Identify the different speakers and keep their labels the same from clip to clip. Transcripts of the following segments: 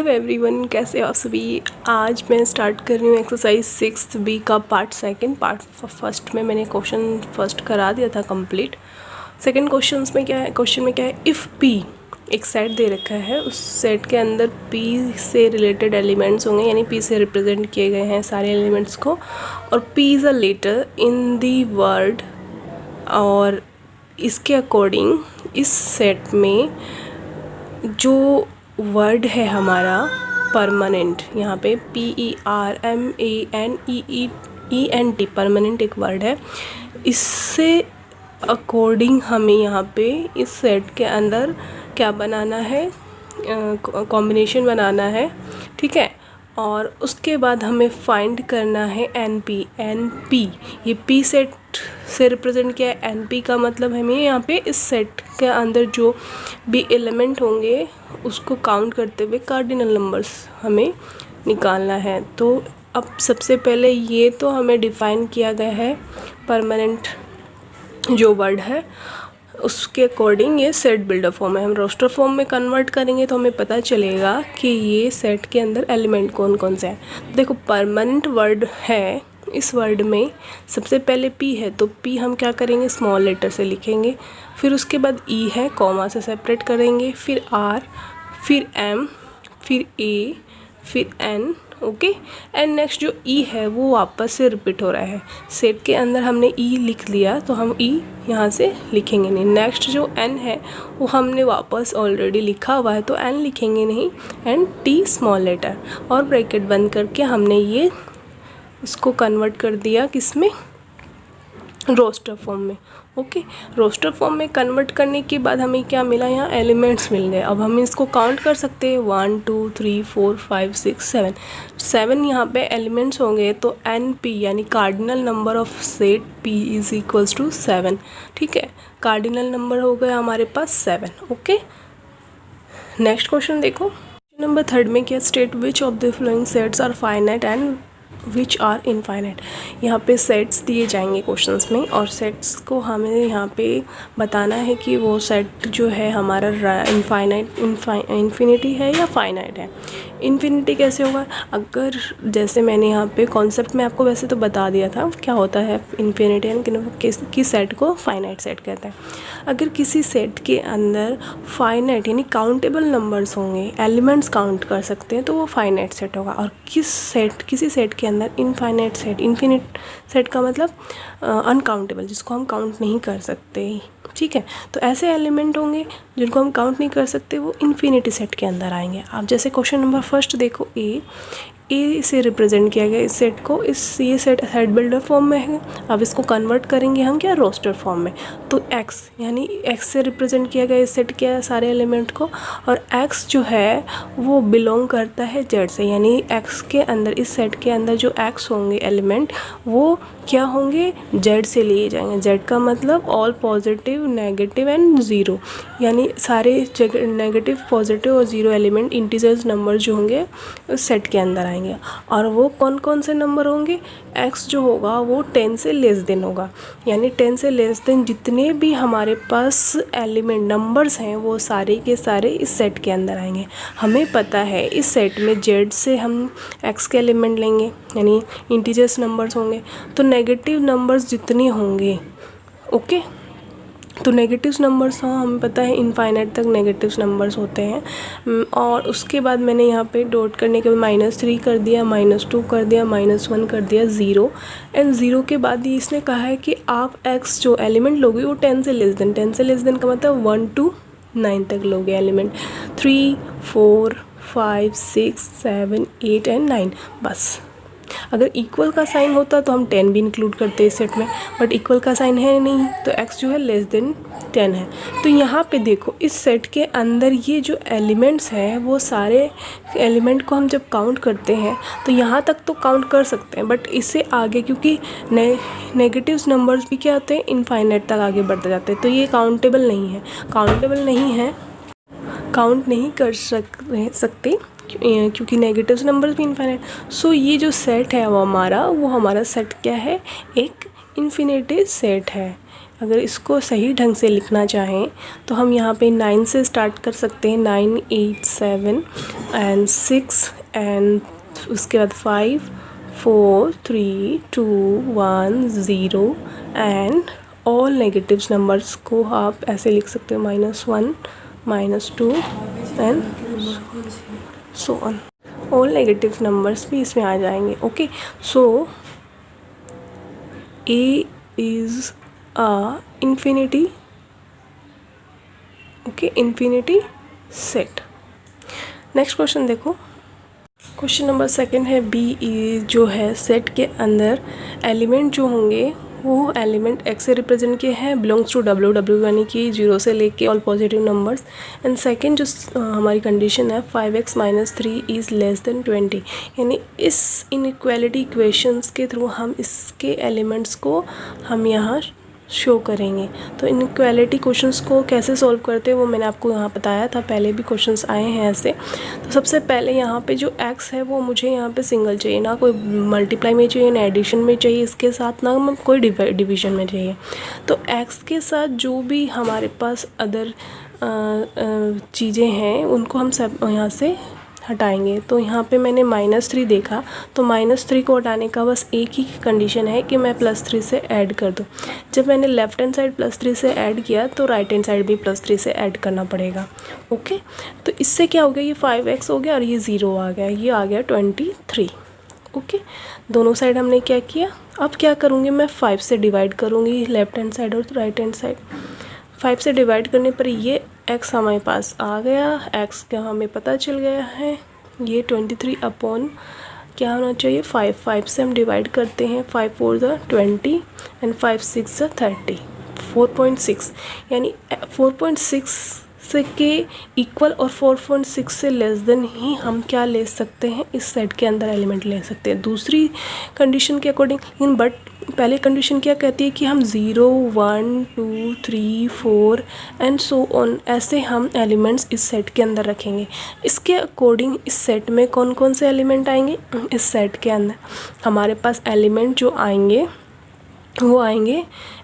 Speaker 1: Everyone, कैसे आप सभी। आज मैं स्टार्ट कर रही हूँ एक्सरसाइज 6 बी का पार्ट सेकंड। पार्ट फर्स्ट में मैंने क्वेश्चन फर्स्ट करा दिया था कंप्लीट। सेकंड क्वेश्चन में क्या है, इफ़ पी एक सेट दे रखा है, उस सेट के अंदर पी से रिलेटेड एलिमेंट्स होंगे, यानी पी से रिप्रेजेंट किए गए हैं सारे एलिमेंट्स को, और P is a letter in the word, और इसके अकॉर्डिंग इस सेट में जो वर्ड है हमारा परमानेंट, यहाँ पे PERMANENT परमानेंट एक वर्ड है, इससे अकॉर्डिंग हमें यहाँ पे इस सेट के अंदर क्या बनाना है, कॉम्बिनेशन बनाना है, ठीक है। और उसके बाद हमें फाइंड करना है NP। ये P सेट से रिप्रेजेंट किया है। NP का मतलब हमें यहाँ पे इस सेट के अंदर जो भी एलिमेंट होंगे उसको काउंट करते हुए कार्डिनल नंबर्स हमें निकालना है। तो अब सबसे पहले ये तो हमें डिफ़ाइन किया गया है परमानेंट जो वर्ड है, उसके अकॉर्डिंग ये सेट बिल्डर फॉर्म है। हम रोस्टर फॉर्म में कन्वर्ट करेंगे तो हमें पता चलेगा कि ये सेट के अंदर एलिमेंट कौन कौन से हैं। देखो, परमानेंट वर्ड है, इस वर्ड में सबसे पहले P है, तो P हम क्या करेंगे, स्मॉल लेटर से लिखेंगे। फिर उसके बाद E है, कॉमा से सेपरेट करेंगे, फिर R, फिर M, फिर A, फिर N, ओके। एंड नेक्स्ट जो E है वो वापस से रिपीट हो रहा है। सेट के अंदर हमने E लिख लिया तो हम E यहाँ से लिखेंगे नहीं। नेक्स्ट जो N है वो हमने वापस ऑलरेडी लिखा हुआ है तो N लिखेंगे नहीं, एंड T स्मॉल लेटर, और ब्रैकेट बंद करके हमने ये इसको कन्वर्ट कर दिया किस में, रोस्टर फॉर्म में, ओके। रोस्टर फॉर्म में कन्वर्ट करने के बाद हमें क्या मिला, यहाँ एलिमेंट्स मिल गए। अब हम इसको काउंट कर सकते हैं, 1 2 3 4 5 6 7 यहाँ पे एलिमेंट्स होंगे। तो NP यानी cardinal number of set P is equals to 7, ठीक है। कार्डिनल नंबर हो गया हमारे पास 7, ओके। नेक्स्ट क्वेश्चन देखो, नंबर 3 में क्या, state which of the following sets are finite and which are infinite. यहाँ पे सेट्स दिए जाएंगे क्वेश्चंस में, और सेट्स को हमें यहाँ पे बताना है कि वो सेट जो है हमारा इन्फिनिटी है या फाइनाइट है। इन्फिनिटी कैसे होगा, अगर जैसे मैंने यहाँ पे कॉन्सेप्ट में आपको वैसे तो बता दिया था क्या होता है इन्फिनिटी, एंड किसी सेट को फाइनाइट सेट कहते हैं। अगर किसी सेट के अंदर फाइनाइट यानी काउंटेबल नंबर्स होंगे, एलिमेंट्स काउंट कर सकते हैं, तो वो फाइनाइट सेट होगा। और किसी सेट के अंदर इनफाइनाइट सेट, इन्फिनिट सेट का मतलब अनकाउंटेबल, जिसको हम काउंट नहीं कर सकते, ठीक है। तो ऐसे एलिमेंट होंगे जिनको हम काउंट नहीं कर सकते, वो इन्फिनिटी सेट के अंदर आएंगे। आप जैसे क्वेश्चन नंबर फर्स्ट देखो, ए से रिप्रेजेंट किया गया इस सेट को, ये सेट बिल्डर फॉर्म में है। अब इसको कन्वर्ट करेंगे हम क्या, रोस्टर फॉर्म में। तो एक्स यानी एक्स से रिप्रेजेंट किया गया इस सेट के सारे एलिमेंट को, और एक्स जो है वो बिलोंग करता है जेड से, यानी एक्स के अंदर, इस सेट के अंदर जो एक्स होंगे एलिमेंट वो क्या होंगे, जेड से लिए जाएंगे। जेड का मतलब all positive, negative and zero, यानी सारे नेगेटिव, पॉजिटिव और ज़ीरो एलिमेंट इंटीजर्स नंबर जो होंगे उस सेट के अंदर आएंगे। और वो कौन कौन से नंबर होंगे, x जो होगा वो 10 से लेस देन होगा, यानी 10 से लेस देन जितने भी हमारे पास एलिमेंट नंबर्स हैं वो सारे के सारे इस सेट के अंदर आएंगे। हमें पता है इस सेट में z से हम x के एलिमेंट लेंगे, यानी इंटीजर्स नंबर्स होंगे, तो नेगेटिव नंबर्स जितने होंगे, ओके। तो नेगेटिव नंबर्स, हाँ हमें पता है इनफाइनाइट तक नेगेटिव नंबर्स होते हैं। और उसके बाद मैंने यहाँ पे डॉट करने के बाद -3 कर दिया, -2 कर दिया, -1 कर दिया, 0, एंड 0 के बाद ही इसने कहा है कि आप x जो एलिमेंट लोगे वो 10 से लेस देन, 10 से लेस देन का मतलब 1 to 9 तक लोगे एलिमेंट, 3 4 5 6 7 8 एंड 9, बस। अगर इक्वल का साइन होता तो हम 10 भी इंक्लूड करते इस सेट में, बट इक्वल का साइन है नहीं, तो x जो है लेस देन 10 है। तो यहाँ पे देखो इस सेट के अंदर ये जो एलिमेंट्स हैं वो सारे एलिमेंट को हम जब काउंट करते हैं तो यहाँ तक तो काउंट कर सकते हैं, बट इससे आगे क्योंकि नेगेटिव नंबर्स भी क्या होते हैं, इनफाइनाइट तक आगे बढ़ते जाते हैं, तो ये काउंटेबल नहीं है, काउंट नहीं कर सकते क्योंकि नेगेटिव नंबर्स भी इनफाइनाइट। सो ये जो सेट है वो हमारा सेट क्या है, एक इन्फिनिटी सेट है। अगर इसको सही ढंग से लिखना चाहें तो हम यहाँ पे 9 से स्टार्ट कर सकते हैं, 9 8 7 एंड 6 एंड उसके बाद 5 4 3 2 1 0 एंड ऑल नेगेटिव्स नंबर्स को आप ऐसे लिख सकते हो, -1 -2 and so on. All negative numbers भी इसमें आ जाएंगे। Okay, so A is a infinity, okay, infinity set. Next question देखो, क्वेश्चन नंबर 2 है बी जो है सेट के अंदर एलिमेंट जो होंगे वो एलिमेंट एक्स से रिप्रेजेंट किए हैं, बिलोंग्स टू डब्ल्यू यानी कि 0 से लेके all positive numbers. And second जो हमारी कंडीशन है 5x - 3 इज़ लेस देन 20, यानी इस इनइक्वालिटी इक्वेशंस के थ्रू हम इसके एलिमेंट्स को हम यहाँ शो करेंगे। तो इनइक्वालिटी क्वेश्चंस को कैसे सॉल्व करते हैं वो मैंने आपको यहाँ बताया था, पहले भी क्वेश्चंस आए हैं ऐसे। तो सबसे पहले यहाँ पे जो x है वो मुझे यहाँ पे सिंगल चाहिए, ना कोई मल्टीप्लाई में चाहिए, ना एडिशन में चाहिए, इसके साथ ना कोई डिवीजन में चाहिए। तो x के साथ जो भी हमारे पास अदर चीज़ें हैं उनको हम सब यहाँ से हटाएंगे। तो यहाँ पे मैंने -3 देखा, तो -3 को हटाने का बस एक ही कंडीशन है कि मैं +3 से ऐड कर दूँ। जब मैंने लेफ़्ट हैंड साइड +3 से ऐड किया तो राइट हैंड साइड भी +3 से ऐड करना पड़ेगा। ओके, तो इससे क्या हो गया, ये 5x हो गया और ये 0 आ गया, ये आ गया 23। ओके, दोनों साइड हमने क्या किया। अब क्या करूँगी मैं, 5 से डिवाइड करूँगी लेफ़्ट हैंड साइड और राइट हैंड साइड। 5 से डिवाइड करने पर ये x हमारे पास आ गया, x क्या हमें पता चल गया है, ये 23 अपॉन क्या होना चाहिए 5 से हम डिवाइड करते हैं, 5 4 ज़ा 20 एंड 5 6 ज़ा 30, 4.6, यानी 4.6 से के इक्वल और 4.6 से लेस देन ही हम क्या ले सकते हैं, इस सेट के अंदर एलिमेंट ले सकते हैं दूसरी कंडीशन के अकॉर्डिंग। लेकिन बट पहले कंडीशन क्या कहती है कि हम 0 1 2 3 4 एंड सो ऑन ऐसे हम एलिमेंट्स इस सेट के अंदर रखेंगे। इसके अकॉर्डिंग इस सेट में कौन कौन से एलिमेंट आएंगे, इस सेट के अंदर हमारे पास एलिमेंट जो आएंगे वो आएंगे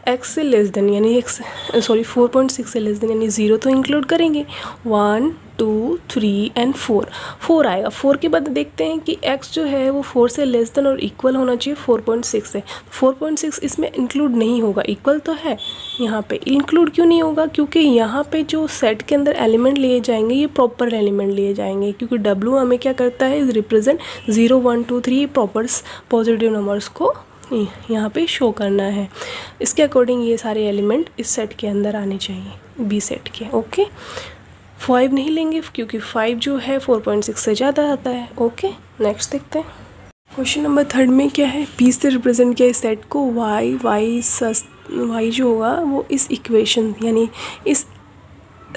Speaker 1: x से लेस देन, यानी 4.6 से लेस देन, यानी 0 तो इंक्लूड करेंगे, 1 2 3 एंड 4 आएगा। 4 के बाद देखते हैं कि x जो है वो 4 से लेस देन और इक्वल होना चाहिए 4.6 से। 4.6 इसमें इंक्लूड नहीं होगा, इक्वल तो है, यहाँ पे इंक्लूड क्यों नहीं होगा, क्योंकि यहाँ पे जो सेट के अंदर एलिमेंट लिए जाएंगे ये प्रॉपर एलिमेंट लिए जाएंगे, क्योंकि W हमें क्या करता है, रिप्रेजेंट 0 1 2 3 प्रॉपर पॉजिटिव नंबर्स को यहाँ पे शो करना है। इसके अकॉर्डिंग ये सारे एलिमेंट इस सेट के अंदर आने चाहिए, बी सेट के। ओके, 5 नहीं लेंगे क्योंकि 5 जो है 4.6 से ज़्यादा आता है। ओके, नेक्स्ट देखते हैं। क्वेश्चन नंबर 3 में क्या है, पी से रिप्रेजेंट किया इस सेट को, वाई जो होगा वो इस इक्वेशन यानी इस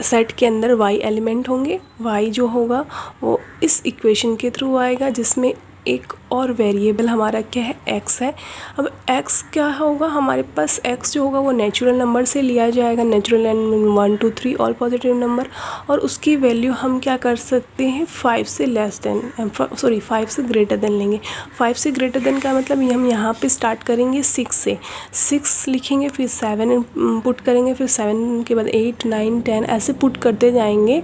Speaker 1: सेट के अंदर y एलिमेंट होंगे, y जो होगा वो इस इक्वेशन के थ्रू आएगा जिसमें एक और वेरिएबल हमारा क्या है, x है। अब x क्या होगा, हमारे पास x जो होगा वो नेचुरल नंबर से लिया जाएगा, natural and 1 2 3 all positive number, और उसकी वैल्यू हम क्या कर सकते हैं 5 से लेस देन 5 से ग्रेटर देन लेंगे। 5 से ग्रेटर देन का मतलब हम यहाँ पे स्टार्ट करेंगे 6 से, 6 लिखेंगे, फिर 7 पुट करेंगे, फिर 7 के बाद 8 9 10 ऐसे पुट करते जाएंगे,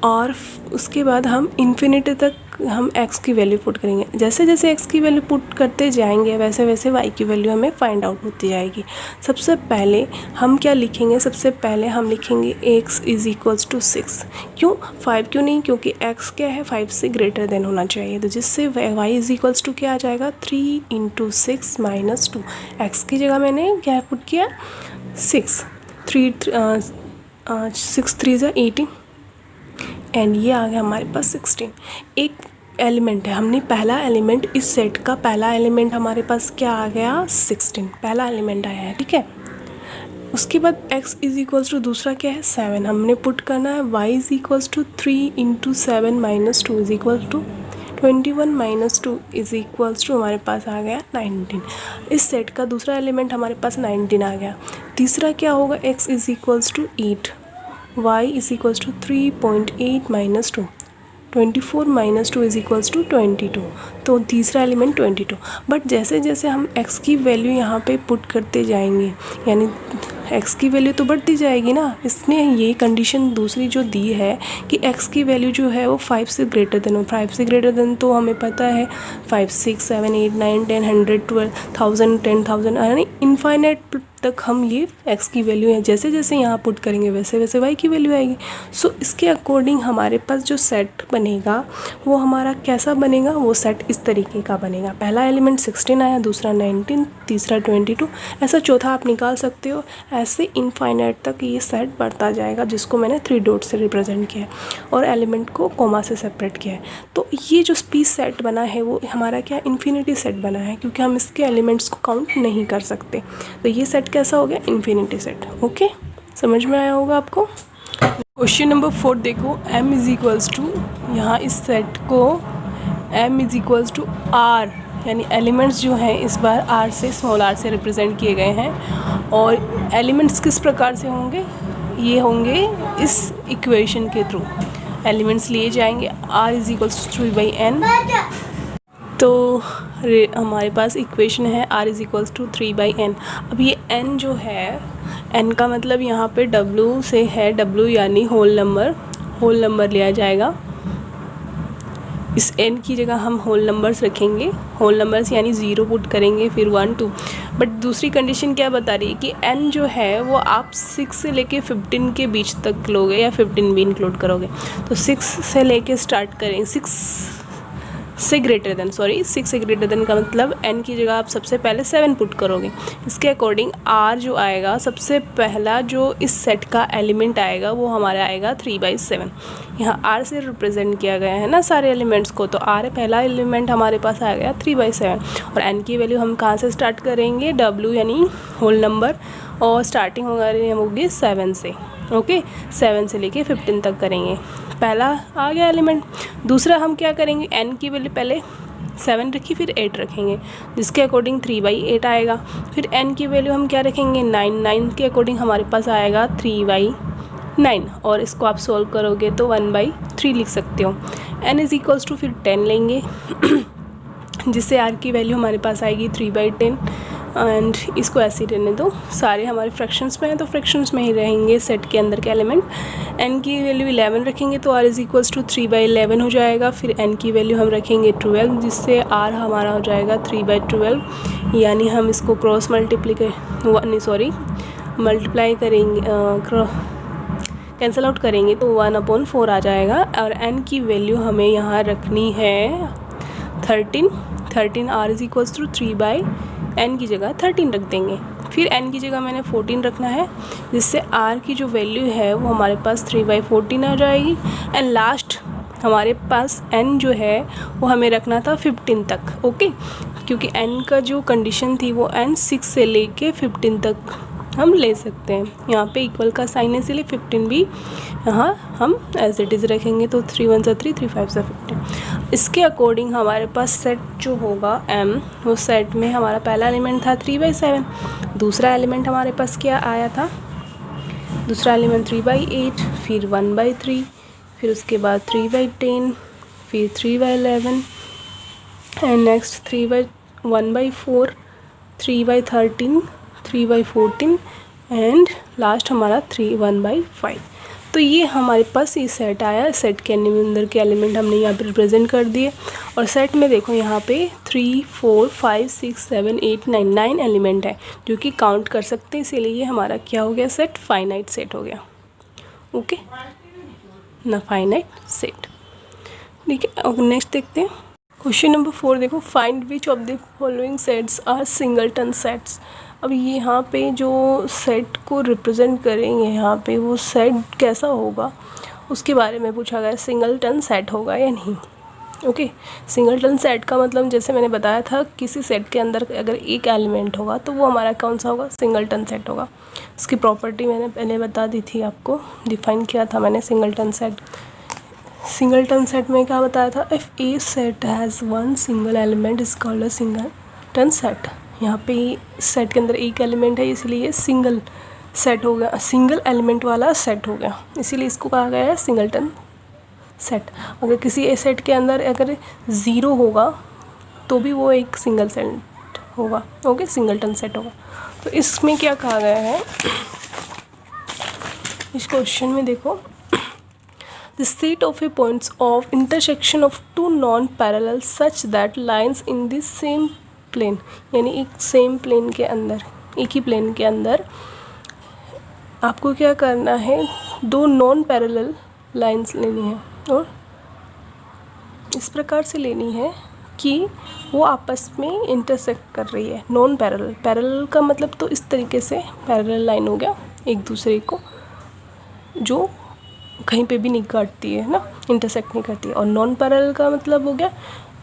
Speaker 1: और उसके बाद हम इन्फिनिटी तक हम x की वैल्यू पुट करेंगे। जैसे जैसे x की वैल्यू पुट करते जाएंगे वैसे वैसे y की वैल्यू हमें फाइंड आउट होती जाएगी। सबसे पहले हम क्या लिखेंगे, सबसे पहले हम लिखेंगे x इज़ इक्वल्स टू 6। क्यों 5 क्यों नहीं, क्योंकि x क्या है 5 से ग्रेटर देन होना चाहिए, तो जिससे y इज़ इक्वल्स टू क्या आ जाएगा 3 × 6 - 2। x की जगह मैंने क्या पुट किया 6, 6 3 ज़ा 18 एंड ये आ गया हमारे पास 16। एक एलिमेंट है, हमने पहला एलिमेंट इस सेट का पहला एलिमेंट हमारे पास क्या आ गया 16, पहला एलिमेंट आया है, ठीक है। उसके बाद x इज़ इक्वल्स टू दूसरा क्या है 7, हमने पुट करना है, y is equals to 3 × 7 - 2 is equal to 21 - 2 is equals to हमारे पास आ गया 19। इस सेट का दूसरा एलिमेंट हमारे पास 19 आ गया। तीसरा क्या होगा, x is equals to 8, y is equals to 3.8 - 2, 24 - 2 is equals to 22, तो तीसरा एलिमेंट 22। बट जैसे जैसे हम x की वैल्यू यहाँ पे पुट करते जाएंगे, यानी x की वैल्यू तो बढ़ती जाएगी ना। इसने ये कंडीशन दूसरी जो दी है कि x की वैल्यू जो है वो 5 से ग्रेटर देन हो। 5 से ग्रेटर देन तो हमें पता है 5 6 7 8 9 10 100 12 1000 10,000 यानी इनफाइनाइट तक हम ये x की वैल्यू है जैसे जैसे यहाँ पुट करेंगे वैसे वैसे y की वैल्यू आएगी। सो इसके अकॉर्डिंग हमारे पास जो सेट बनेगा वो हमारा कैसा बनेगा, वो सेट इस तरीके का बनेगा। पहला एलिमेंट 16 आया, दूसरा 19, तीसरा 22, ऐसा चौथा आप निकाल सकते हो। ऐसे इनफाइनाइट तक ये सेट बढ़ता जाएगा जिसको मैंने 3 डॉट से रिप्रेजेंट किया है और एलिमेंट को कोमा से सेपरेट किया है। तो ये जो पीस सेट बना है वो हमारा क्या इन्फिनिटी सेट बना है, क्योंकि हम इसके एलिमेंट्स को काउंट नहीं कर सकते। तो ये सेट कैसा हो गया, इन्फिनिटी सेट। ओके, समझ में आया होगा आपको। क्वेश्चन नंबर 4 देखो, m इज़ इक्वल्स टू, यहाँ इस सेट को m is equals to r, यानी एलिमेंट्स जो हैं इस बार r से, स्मॉल r से रिप्रेजेंट किए गए हैं। और एलिमेंट्स किस प्रकार से होंगे, ये होंगे इस इक्वेशन के थ्रू। एलिमेंट्स लिए जाएंगे r is equals to 3/n। तो हमारे पास इक्वेशन है r is equals to 3/n। अब ये n जो है, n का मतलब यहाँ पे w से है, w यानी होल नंबर लिया जाएगा। इस n की जगह हम होल नंबर्स रखेंगे, होल नंबर्स यानी 0 पुट करेंगे, फिर 1 2। बट दूसरी कंडीशन क्या बता रही है कि n जो है वो आप 6 से लेके 15 के बीच तक लोगे या 15 भी इंक्लूड करोगे। तो 6 से लेके स्टार्ट करें, 6 से ग्रेटर देन का मतलब n की जगह आप सबसे पहले 7 पुट करोगे। इसके अकॉर्डिंग r जो आएगा, सबसे पहला जो इस सेट का एलिमेंट आएगा वो हमारा आएगा 3/7। यहाँ r से रिप्रेजेंट किया गया है ना सारे एलिमेंट्स को, तो r पहला एलिमेंट हमारे पास आ गया 3/7। और n की वैल्यू हम कहाँ से स्टार्ट करेंगे, w यानी होल नंबर, और स्टार्टिंग होगी 7 से। ओके, 7 से लेके 15 तक करेंगे। पहला आ गया एलिमेंट। दूसरा हम क्या करेंगे, n की वैल्यू पहले 7 रखी, फिर 8 रखेंगे, जिसके अकॉर्डिंग 3/8 आएगा। फिर n की वैल्यू हम क्या रखेंगे, 9 के अकॉर्डिंग हमारे पास आएगा 3/9। और इसको आप सोल्व करोगे तो 1/3 लिख सकते हो। n इज़ इक्वल्स टू फिर 10 लेंगे जिससे r की वैल्यू हमारे पास आएगी 3/10। एंड इसको ऐसे ही रहने दो, सारे हमारे फ्रैक्शंस में हैं तो फ्रैक्शंस में ही रहेंगे सेट के अंदर के एलिमेंट। n की वैल्यू 11 रखेंगे तो r इज़ इक्वल्स टू 3/11 हो जाएगा। फिर n की वैल्यू हम रखेंगे 12, जिससे r हमारा हो जाएगा 3/12। यानी हम इसको क्रॉस मल्टीप्लाई करेंगे, कैंसिल आउट करेंगे तो 1/4 आ जाएगा। और n की वैल्यू हमें यहाँ रखनी है 13। r is equals to 3/n की जगह 13 रख देंगे। फिर n की जगह मैंने 14 रखना है, जिससे r की जो वैल्यू है वो हमारे पास 3/14 आ जाएगी। एंड लास्ट हमारे पास n जो है वो हमें रखना था 15 तक। ओके, क्योंकि n का जो कंडीशन थी वो n 6 से लेके 15 तक हम ले सकते हैं। यहाँ पे इक्वल का साइन है, इसलिए 15 भी यहाँ हम एज इट इज़ रखेंगे। तो 3 1 सा 3, 3 5 सा 15। इसके अकॉर्डिंग हमारे पास सेट जो होगा m, वो सेट में हमारा पहला एलिमेंट था 3/7। दूसरा एलिमेंट हमारे पास क्या आया था, दूसरा एलिमेंट 3/8, फिर 1/3, फिर उसके बाद 3/10, फिर 3/11 एंड नेक्स्ट 1/4, 3/13, 3/14 एंड लास्ट हमारा 1/5। तो ये हमारे पास ये सेट आया। सेट के अंदर के एलिमेंट हमने यहाँ पे रिप्रेजेंट कर दिए। और सेट में देखो यहाँ पे 3 4 5 6 7 8 9 एलिमेंट है जो कि काउंट कर सकते हैं, इसीलिए ये हमारा क्या हो गया, सेट फाइनाइट सेट हो गया। ओके ना, फाइनाइट सेट। ठीक है, और नेक्स्ट देखते हैं क्वेश्चन नंबर 4 देखो, find which of the following sets are singleton sets. अब यहाँ पे जो सेट को रिप्रेजेंट करेंगे, यहाँ पे वो सेट कैसा होगा उसके बारे में पूछा गया, सिंगलटन सेट होगा या नहीं। ओके, सिंगलटन सेट का मतलब जैसे मैंने बताया था, किसी सेट के अंदर अगर एक एलिमेंट होगा तो वो हमारा कौन सा होगा, सिंगलटन सेट होगा। इसकी प्रॉपर्टी मैंने पहले बता दी थी, आपको डिफाइन किया था मैंने सिंगलटन सेट। सिंगलटन सेट में क्या बताया था, if A set has one single element is called a singleton set. यहाँ पे सेट के अंदर एक एलिमेंट है, इसलिए सिंगल सेट हो गया, सिंगल एलिमेंट वाला सेट हो गया, इसीलिए इसको कहा गया है सिंगलटन सेट। अगर किसी ए सेट के अंदर अगर 0 होगा तो भी वो एक सिंगल सेट होगा। ओके, सिंगलटन सेट होगा। तो इसमें क्या कहा गया है, इस क्वेश्चन में देखो, the set of a points of intersection of two non parallel such that lines in this same plane, यानी एक सेम प्लेन के अंदर, एक ही प्लेन के अंदर आपको क्या करना है, दो नॉन पैरेलल लाइंस लेनी है और इस प्रकार से लेनी है कि वो आपस में इंटरसेक्ट कर रही है। नॉन पैरेलल, पैरेलल का मतलब तो इस तरीके से पैरेलल लाइन हो गया एक दूसरे को, जो कहीं पे भी नहीं काटती है ना, इंटरसेक्ट नहीं करती है। और नॉन पैरेलल का मतलब हो गया,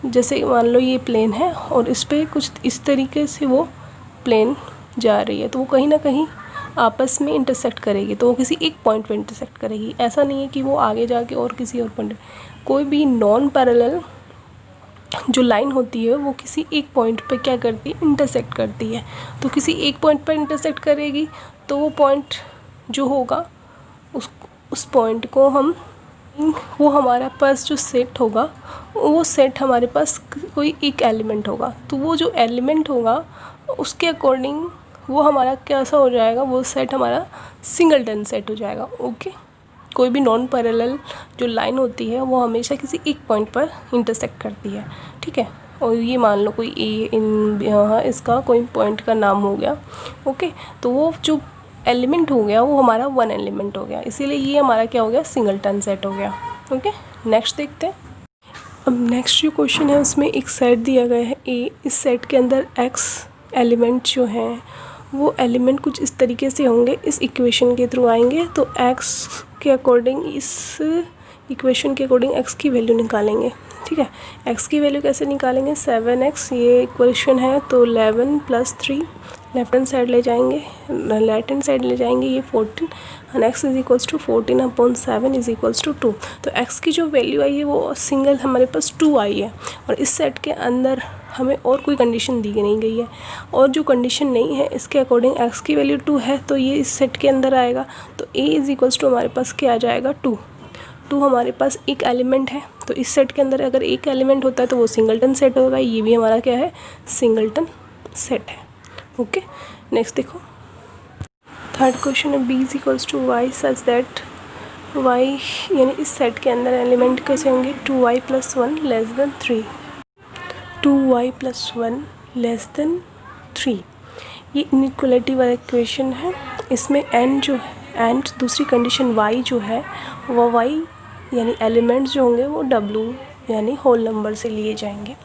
Speaker 1: जैसे मान लो ये प्लेन है और इस पे कुछ इस तरीके से वो प्लेन जा रही है, तो वो कहीं ना कहीं आपस में इंटरसेक्ट करेगी, तो वो किसी एक पॉइंट पे इंटरसेक्ट करेगी। ऐसा नहीं है कि वो आगे जाके और किसी और पॉइंट, कोई भी नॉन पैरेलल जो लाइन होती है वो किसी एक पॉइंट पे क्या करती है, इंटरसेक्ट करती है। तो किसी एक पॉइंट पर इंटरसेक्ट करेगी तो वो पॉइंट जो होगा उस पॉइंट को हम, वो हमारे पास जो सेट होगा, वो सेट हमारे पास कोई एक एलिमेंट होगा, तो वो जो एलिमेंट होगा उसके अकॉर्डिंग वो हमारा कैसा हो जाएगा, वो सेट हमारा सिंगलटन सेट हो जाएगा। ओके, कोई भी नॉन पैरेलल जो लाइन होती है वो हमेशा किसी एक पॉइंट पर इंटरसेक्ट करती है, ठीक है। और ये मान लो कोई ए इन यहाँ इसका कोई पॉइंट का नाम हो गया, ओके, तो वो जो एलिमेंट हो गया वो हमारा वन एलिमेंट हो गया, इसीलिए ये हमारा क्या हो गया, सिंगलटन सेट हो गया। ओके, नेक्स्ट देखते हैं। अब नेक्स्ट जो क्वेश्चन है उसमें एक सेट दिया गया है ए, इस सेट के अंदर एक्स एलिमेंट जो हैं वो एलिमेंट कुछ इस तरीके से होंगे, इस इक्वेशन के थ्रू आएंगे। तो एक्स के अकॉर्डिंग, इस इक्वेशन के अकॉर्डिंग एक्स की वैल्यू निकालेंगे, ठीक है। एक्स की वैल्यू कैसे निकालेंगे, 7x, ये इक्वेशन है, तो 11 + 3 लेफ्ट हैंड साइड ले जाएंगे, राइट हैंड साइड ले जाएंगे, ये 14 और x = 14/7 = 2। तो x की जो वैल्यू आई है वो सिंगल हमारे पास 2 आई है, और इस सेट के अंदर हमें और कोई कंडीशन दी नहीं गई है, और जो कंडीशन नहीं है इसके अकॉर्डिंग x की वैल्यू 2 है, तो ये इस सेट के अंदर आएगा। तो a = हमारे पास क्या आ जाएगा, 2 हमारे पास एक एलिमेंट है, तो इस सेट के अंदर अगर एक एलिमेंट होता है तो वो सिंगलटन सेट होगा, ये भी हमारा क्या है, सिंगलटन सेट है। ओके, नेक्स्ट देखो, थर्ड क्वेश्चन है b = y such that y, यानी इस सेट के अंदर एलिमेंट कैसे होंगे, 2y + 1 < 3, 2y + 1 < 3। ये इनइक्वालिटी वाला इक्वेशन है, इसमें n जो है, एंड दूसरी कंडीशन y जो है वो y यानी एलिमेंट्स जो होंगे वो w यानी होल नंबर से लिए जाएंगे।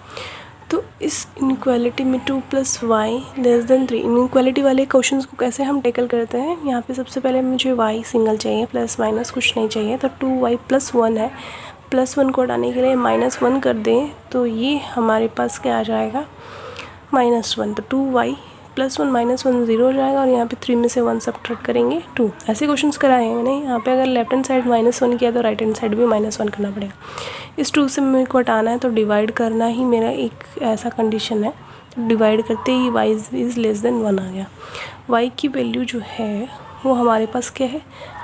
Speaker 1: तो इस इनइक्वालिटी में 2 + y < 3, इनइक्वालिटी वाले क्वेश्चंस को कैसे हम टेकल करते हैं, यहाँ पे सबसे पहले मुझे y सिंगल चाहिए, प्लस माइनस कुछ नहीं चाहिए, तो 2y + 1 है, +1 को हटाने के लिए -1 कर दें, तो ये हमारे पास क्या आ जाएगा, -1, तो 2y + 1 -1 0 हो जाएगा, और यहाँ पे 3 में से 1 सब्ट्रैक्ट करेंगे 2। ऐसे क्वेश्चंस कराए हैं मैंने, यहाँ पे अगर लेफ्ट हैंड साइड -1 किया तो राइट हैंड साइड भी -1 करना पड़ेगा। इस 2 से मेरे को हटाना है, तो डिवाइड करना ही मेरा एक ऐसा कंडीशन है, डिवाइड करते ही y = 1 आ गया। y की वैल्यू जो है वो हमारे पास क्या है,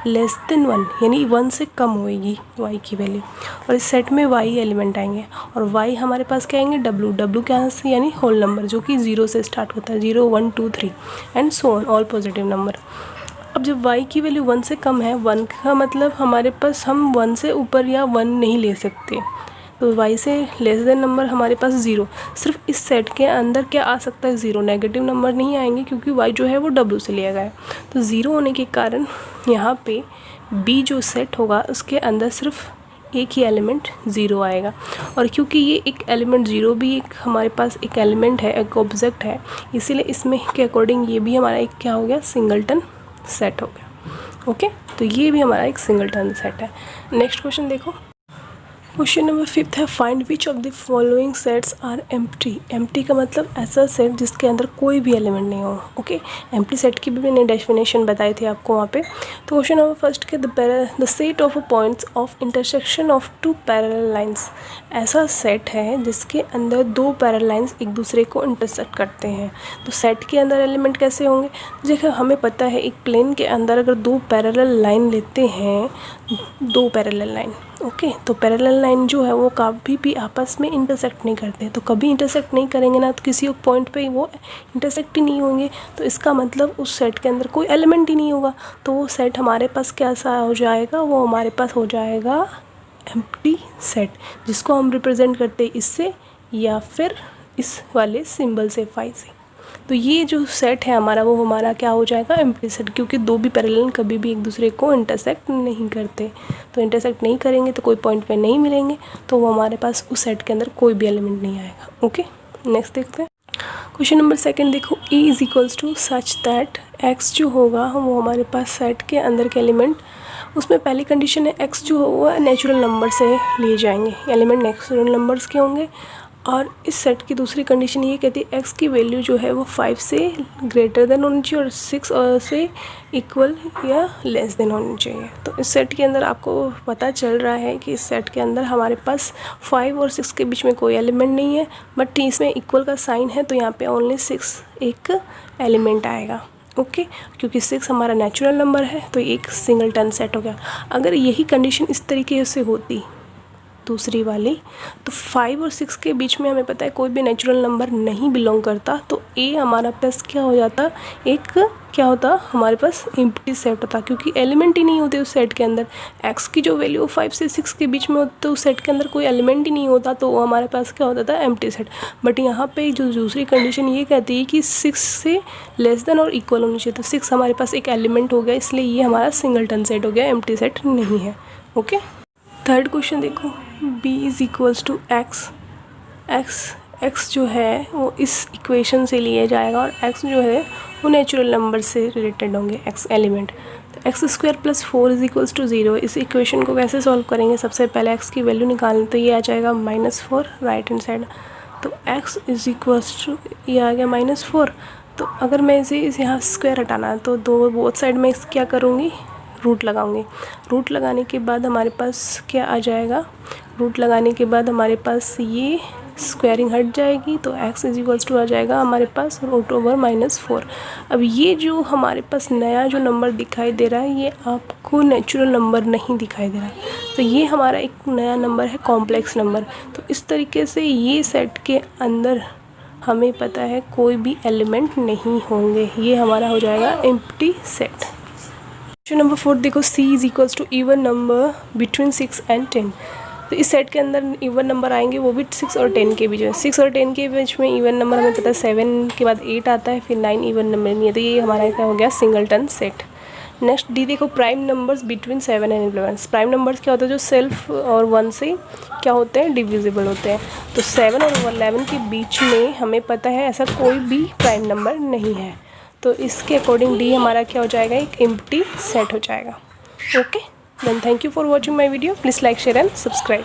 Speaker 1: <1, यानी 1 से कम होएगी y की वैल्यू, और इस सेट में y एलिमेंट आएंगे, और y हमारे पास क्या आएंगे, w क्या है, यानी होल नंबर जो कि 0 से स्टार्ट होता है, 0 1 2 3 and so on, all positive number. अब जब y की वैल्यू 1 से कम है, 1 का मतलब हमारे पास हम 1 से ऊपर या 1 नहीं ले सकते, तो y से < नंबर हमारे पास 0, सिर्फ इस सेट के अंदर क्या आ सकता है, 0, नेगेटिव नंबर नहीं आएंगे, क्योंकि y जो है वो w से लिया गया है। तो 0 होने के कारण यहाँ पे b जो सेट होगा उसके अंदर सिर्फ एक ही एलिमेंट 0 आएगा, और क्योंकि ये एक एलिमेंट 0 भी एक हमारे पास एक एलिमेंट है, एक ऑब्जेक्ट है, इसीलिए इसमें के अकॉर्डिंग ये भी हमारा एक क्या हो गया, सिंगलटन सेट हो गया। ओके, तो ये भी हमारा एक सिंगलटन सेट है। नेक्स्ट क्वेश्चन देखो, क्वेश्चन नंबर 5 है, find which of the following sets are empty. Empty का मतलब ऐसा सेट जिसके अंदर कोई भी एलिमेंट नहीं हो। ओके, एम्प्टी सेट की भी मैंने डेफिनेशन बताई थी आपको वहाँ पे। तो क्वेश्चन नंबर फर्स्ट के, the set of points of intersection of 2 parallel lines. ऐसा सेट है जिसके अंदर 2 पैरेलल लाइंस एक दूसरे को इंटरसेक्ट करते हैं। तो सेट के अंदर एलिमेंट कैसे होंगे, देखो हमें पता है एक प्लेन के अंदर अगर 2 पैरेलल लाइन लेते हैं दो पैरेलल लाइन। ओके, तो पैरेलल लाइन जो है वो कभी भी आपस में इंटरसेक्ट नहीं करते, तो कभी इंटरसेक्ट नहीं करेंगे ना, तो किसी पॉइंट पे वो इंटरसेक्ट ही नहीं होंगे, तो इसका मतलब उस सेट के अंदर कोई एलिमेंट ही नहीं होगा। तो वो सेट हमारे पास कैसा हो जाएगा, वो हमारे पास हो जाएगा एम्प्टी सेट, जिसको हम रिप्रेजेंट करते हैं इससे या फिर इस वाले सिंबल से फाई से। तो ये जो सेट है हमारा, वो हमारा क्या हो जाएगा, एम्प्टी सेट, क्योंकि दो भी पैरेलल कभी भी एक दूसरे को इंटरसेक्ट नहीं करते। तो इंटरसेक्ट नहीं करेंगे तो कोई पॉइंट पे नहीं मिलेंगे, तो वो हमारे पास उस सेट के अंदर कोई भी एलिमेंट नहीं आएगा। ओके, नेक्स्ट देखते हैं क्वेश्चन नंबर सेकंड। देखो, E is equals to such that x जो होगा वो हमारे पास सेट के अंदर के एलिमेंट, उसमें पहली कंडीशन है x जो होगा नेचुरल नंबर से लिए जाएंगे, एलिमेंट नेचुरल नंबर्स के होंगे। और इस सेट की दूसरी कंडीशन ये कहती है x की वैल्यू जो है वो 5 से ग्रेटर देन होनी चाहिए और 6 से इक्वल या लेस देन होनी चाहिए। तो इस सेट के अंदर आपको पता चल रहा है कि इस सेट के अंदर हमारे पास 5 और 6 के बीच में कोई एलिमेंट नहीं है, बट इसमें इक्वल का साइन है, तो यहाँ पे ओनली 6 एक एलिमेंट आएगा। ओके, क्योंकि 6 हमारा नेचुरल नंबर है, तो एक सिंगलटन सेट हो गया। अगर यही कंडीशन इस तरीके से होती दूसरी वाली, तो 5 और 6 के बीच में हमें पता है कोई भी नेचुरल नंबर नहीं बिलोंग करता, तो ए हमारा पास क्या हो जाता, एक क्या होता हमारे पास एम्प्टी सेट होता, क्योंकि एलिमेंट ही नहीं होते उस सेट के अंदर। एक्स की जो वैल्यू 5 से 6 के बीच में होती, तो उस सेट के अंदर कोई एलिमेंट ही नहीं होता, तो वो हमारे पास क्या होता था, एम्प्टी सेट। बट यहाँ पे जो दूसरी कंडीशन ये कहती है कि 6 से लेस देन और इक्वल होनी चाहिए, तो 6 हमारे पास एक एलिमेंट हो गया, इसलिए ये हमारा सिंगलटन सेट हो गया, एम्प्टी सेट नहीं है। ओके, थर्ड क्वेश्चन देखो, b is equals to x जो है वो इस इक्वेशन से लिया जाएगा, और x जो है वो नेचुरल नंबर से रिलेटेड होंगे, x एलिमेंट। तो x² + 4 इज़ इक्वल्स टू 0। इस इक्वेशन को कैसे सॉल्व करेंगे, सबसे पहले x की वैल्यू निकालें, तो ये आ जाएगा -4 राइट हैंड साइड। तो x इज़ इक्वल्स टू, ये आ गया -4। तो अगर मैं इसे यहाँ स्क्वायर हटाना है, तो बोथ साइड में क्या करूँगी, रूट लगाऊंगी। रूट लगाने के बाद हमारे पास क्या आ जाएगा, रूट लगाने के बाद हमारे पास ये स्क्वायरिंग हट जाएगी, तो x इज इक्वल्स टू आ जाएगा हमारे पास √/-4। अब ये जो हमारे पास नया जो नंबर दिखाई दे रहा है, ये आपको नेचुरल नंबर नहीं दिखाई दे रहा, तो ये हमारा एक नया नंबर है, कॉम्प्लेक्स नंबर। तो इस तरीके से ये सेट के अंदर हमें पता है कोई भी एलिमेंट नहीं होंगे, ये हमारा हो जाएगा एम्प्टी सेट। क्वेश्चन नंबर 4 देखो, c is equals to even number between 6 and 10। तो इस सेट के अंदर इवन नंबर आएंगे, वो भी 6 और 10 के बीच में। 6 और 10 के बीच में इवन नंबर हमें पता है 7 के बाद 8 आता है, फिर 9 इवन नंबर नहीं है, तो ये हमारा क्या हो गया, सिंगलटन सेट। नेक्स्ट डी देखो, prime numbers between 7 and 11। Prime numbers क्या होते हैं, जो सेल्फ और 1 से क्या होते हैं, डिविजिबल होते हैं। तो 7 और 11 के बीच में हमें पता है ऐसा कोई भी प्राइम नंबर नहीं है, तो इसके अकॉर्डिंग डी हमारा क्या हो जाएगा, एक एम्प्टी सेट हो जाएगा। Okay, then thank you for watching my video. Please like, share and subscribe.